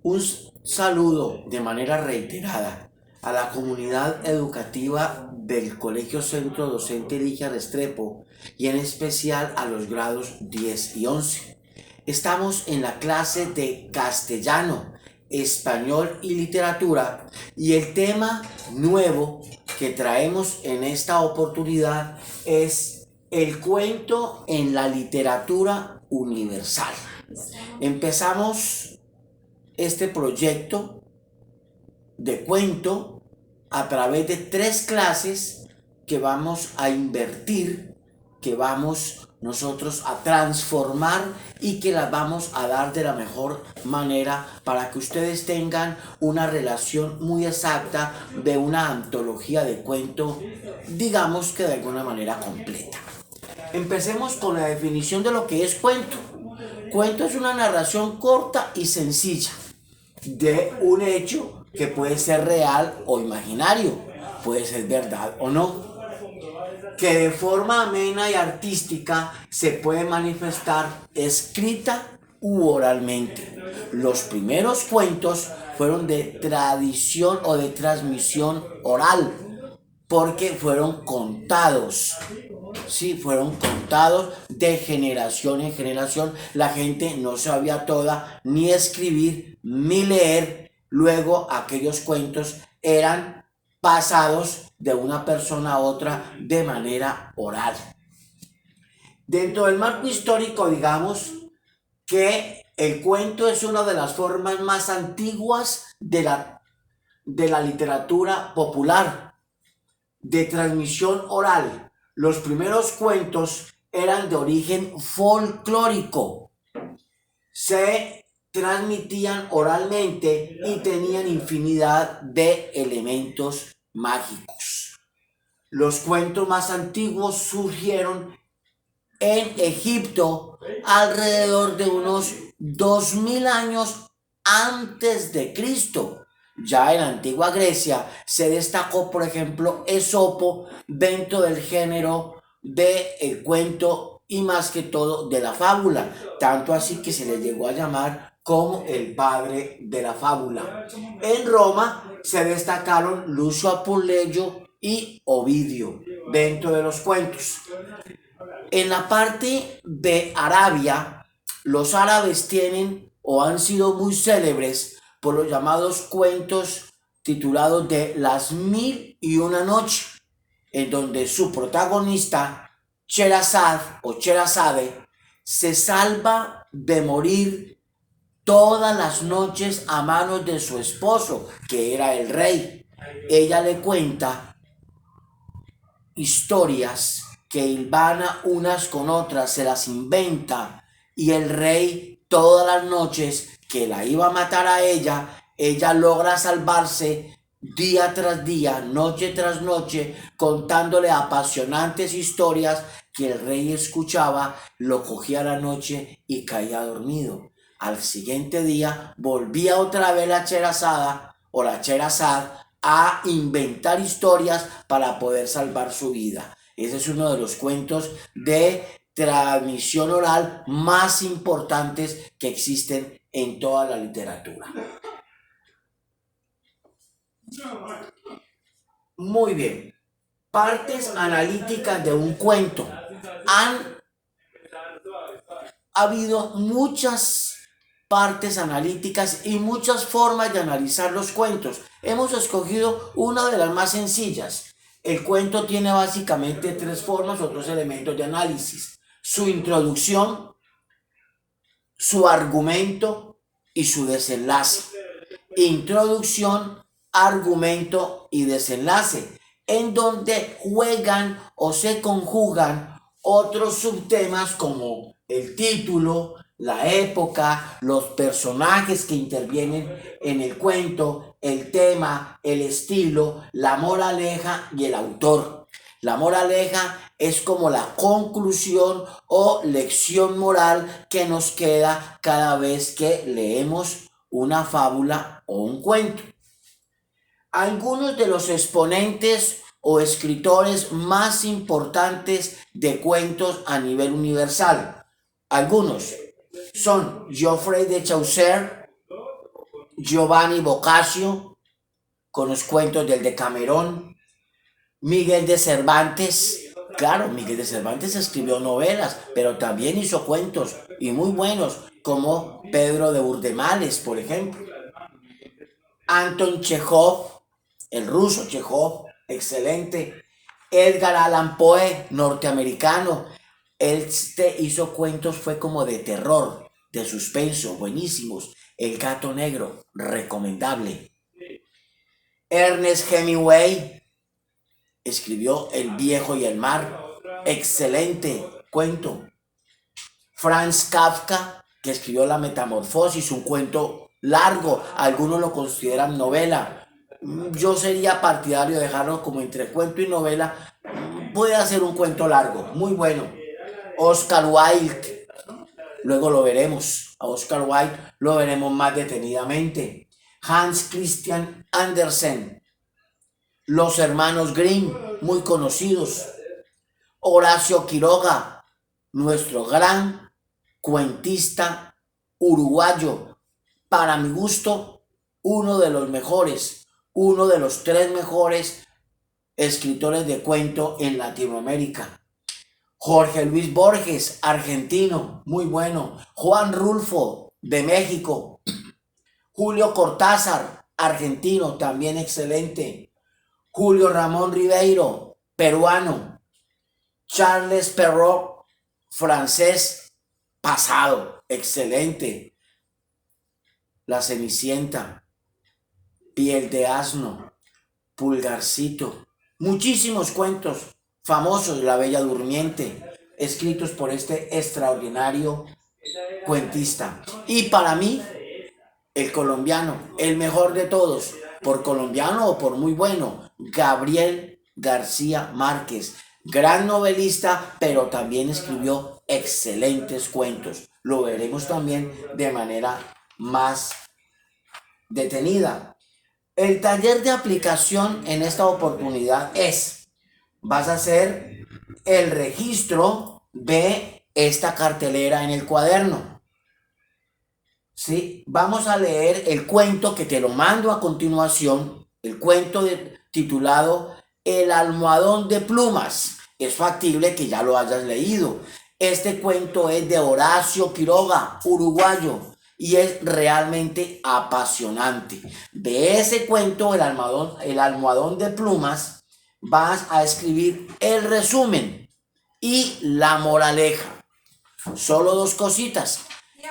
Un saludo de manera reiterada a la comunidad educativa del Colegio Centro Docente Ligia Restrepo y en especial a los grados 10 y 11. Estamos en la clase de castellano, español y literatura y el tema nuevo que traemos en esta oportunidad es el cuento en la literatura universal. Empezamos este proyecto de cuento a través de 3 clases que vamos a invertir, que vamos nosotros a transformar y que las vamos a dar de la mejor manera para que ustedes tengan una relación muy exacta de una antología de cuento, digamos que de alguna manera completa. Empecemos con la definición de lo que es cuento. Cuento es una narración corta y sencilla de un hecho que puede ser real o imaginario, puede ser verdad o no, que de forma amena y artística se puede manifestar escrita u oralmente. Los primeros cuentos fueron de tradición o de transmisión oral, porque fueron contados. Sí, fueron contados de generación en generación. La gente no sabía toda ni escribir ni leer. Luego aquellos cuentos eran pasados de una persona a otra de manera oral. Dentro del marco histórico, digamos que el cuento es una de las formas más antiguas de la literatura popular, de transmisión oral. Los primeros cuentos eran de origen folclórico, se transmitían oralmente y tenían infinidad de elementos mágicos. Los cuentos más antiguos surgieron en Egipto alrededor de unos 2000 años antes de Cristo. Ya en la antigua Grecia se destacó, por ejemplo, Esopo dentro del género del cuento y más que todo de la fábula, tanto así que se le llegó a llamar como el padre de la fábula. En Roma se destacaron Lucio Apuleyo y Ovidio dentro de los cuentos. En la parte de Arabia, los árabes tienen o han sido muy célebres por los llamados cuentos titulados de Las Mil y Una Noche, en donde su protagonista, Sherazad o Sherazade, se salva de morir todas las noches a manos de su esposo, que era el rey. Ella le cuenta historias que hilvana unas con otras, se las inventa, y el rey todas las noches que la iba a matar a ella logra salvarse día tras día, noche tras noche, contándole apasionantes historias que el rey escuchaba, lo cogía a la noche y caía dormido. Al siguiente día volvía otra vez la Sherazada o la Sherazad a inventar historias para poder salvar su vida. Ese es uno de los cuentos de transmisión oral más importantes que existen en toda la literatura. Muy bien. Partes analíticas de un cuento. Ha habido muchas partes analíticas y muchas formas de analizar los cuentos. Hemos escogido una de las más sencillas. El cuento tiene básicamente 3 formas o 3 elementos de análisis: su introducción, su argumento y su desenlace. Introducción, argumento y desenlace, en donde juegan o se conjugan otros subtemas como el título, la época, los personajes que intervienen en el cuento, el tema, el estilo, la moraleja y el autor. La moraleja es como la conclusión o lección moral que nos queda cada vez que leemos una fábula o un cuento. Algunos de los exponentes o escritores más importantes de cuentos a nivel universal. Algunos son Geoffrey de Chaucer, Giovanni Boccaccio, con los cuentos del Decamerón. Miguel de Cervantes, claro, Miguel de Cervantes escribió novelas, pero también hizo cuentos, y muy buenos, como Pedro de Urdemales, por ejemplo. Anton Chekhov, el ruso Chekhov, excelente. Edgar Allan Poe, norteamericano. Hizo cuentos, fue como de terror, de suspenso, buenísimos. El gato negro, recomendable. Ernest Hemingway escribió El viejo y el mar, excelente cuento. Franz Kafka, que escribió La Metamorfosis, un cuento largo, algunos lo consideran novela. Yo sería partidario de dejarlo como entre cuento y novela. Puede hacer un cuento largo, muy bueno. Oscar Wilde, luego lo veremos. A Oscar Wilde lo veremos más detenidamente. Hans Christian Andersen, Los hermanos Grimm, muy conocidos. Horacio Quiroga, nuestro gran cuentista uruguayo, para mi gusto, uno de los mejores, uno de los 3 mejores escritores de cuento en Latinoamérica. Jorge Luis Borges, argentino, muy bueno. Juan Rulfo, de México. Julio Cortázar, argentino, también excelente. Julio Ramón Ribeiro, peruano. Charles Perrault, francés, pasado, excelente. La Cenicienta, Piel de asno, Pulgarcito, muchísimos cuentos famosos, La Bella Durmiente, escritos por este extraordinario cuentista. Y para mí, el colombiano, el mejor de todos, por colombiano o por muy bueno, Gabriel García Márquez, gran novelista, pero también escribió excelentes cuentos. Lo veremos también de manera más detenida. El taller de aplicación en esta oportunidad vas a hacer el registro de esta cartelera en el cuaderno. ¿Sí? Vamos a leer el cuento que te lo mando a continuación, el cuento titulado El almohadón de plumas. Es factible que ya lo hayas leído. Este cuento es de Horacio Quiroga, uruguayo, y es realmente apasionante. De ese cuento, el almohadón de plumas, vas a escribir el resumen y la moraleja. Solo 2 cositas.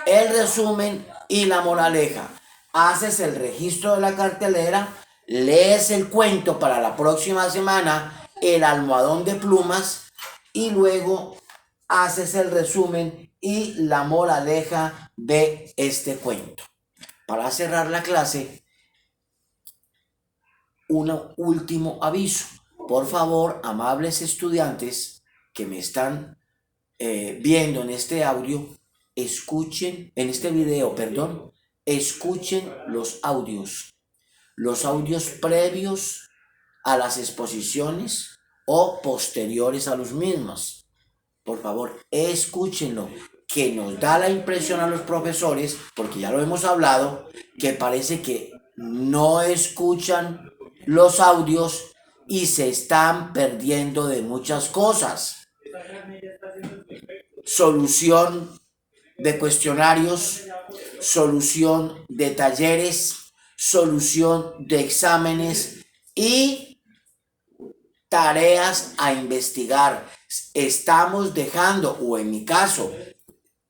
El resumen y la moraleja. Haces el registro de la cartelera, lees el cuento para la próxima semana, el almohadón de plumas, y luego haces el resumen y la moraleja de este cuento. Para cerrar la clase, un último aviso. Por favor, amables estudiantes que me están viendo en este audio, escuchen, en este video, perdón, escuchen los audios previos a las exposiciones o posteriores a los mismos. Por favor, escúchenlo, que nos da la impresión a los profesores, porque ya lo hemos hablado, que parece que no escuchan los audios y se están perdiendo de muchas cosas. Solución de cuestionarios, solución de talleres, solución de exámenes y tareas a investigar. Estamos dejando, o en mi caso,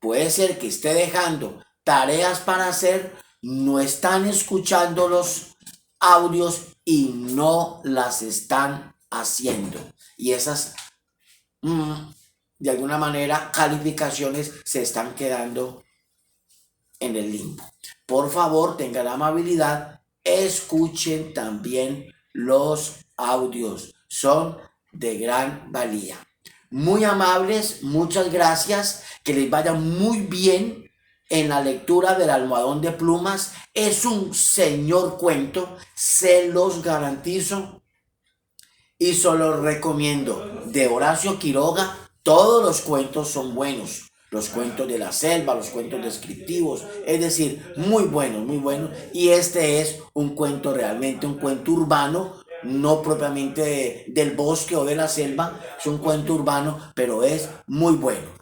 puede ser que esté dejando tareas para hacer, no están escuchando los audios y no las están haciendo. Y esas, de alguna manera, calificaciones se están quedando en el limbo. Por favor, tengan la amabilidad, escuchen también los audios. Son de gran valía. Muy amables, muchas gracias, que les vaya muy bien en la lectura del almohadón de plumas. Es un señor cuento, se los garantizo y se los recomiendo. De Horacio Quiroga, todos los cuentos son buenos, los cuentos de la selva, los cuentos descriptivos, es decir, muy buenos, muy buenos. Y este es un cuento realmente, un cuento urbano, no propiamente del bosque o de la selva, es un cuento urbano, pero es muy bueno.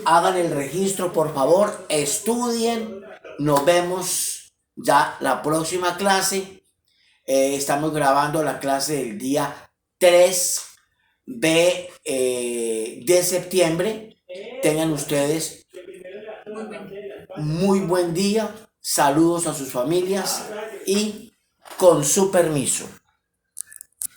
Hagan el registro, por favor, estudien, nos vemos ya la próxima clase. Estamos grabando la clase del día 3 de septiembre. Tengan ustedes muy buen día, saludos a sus familias y con su permiso.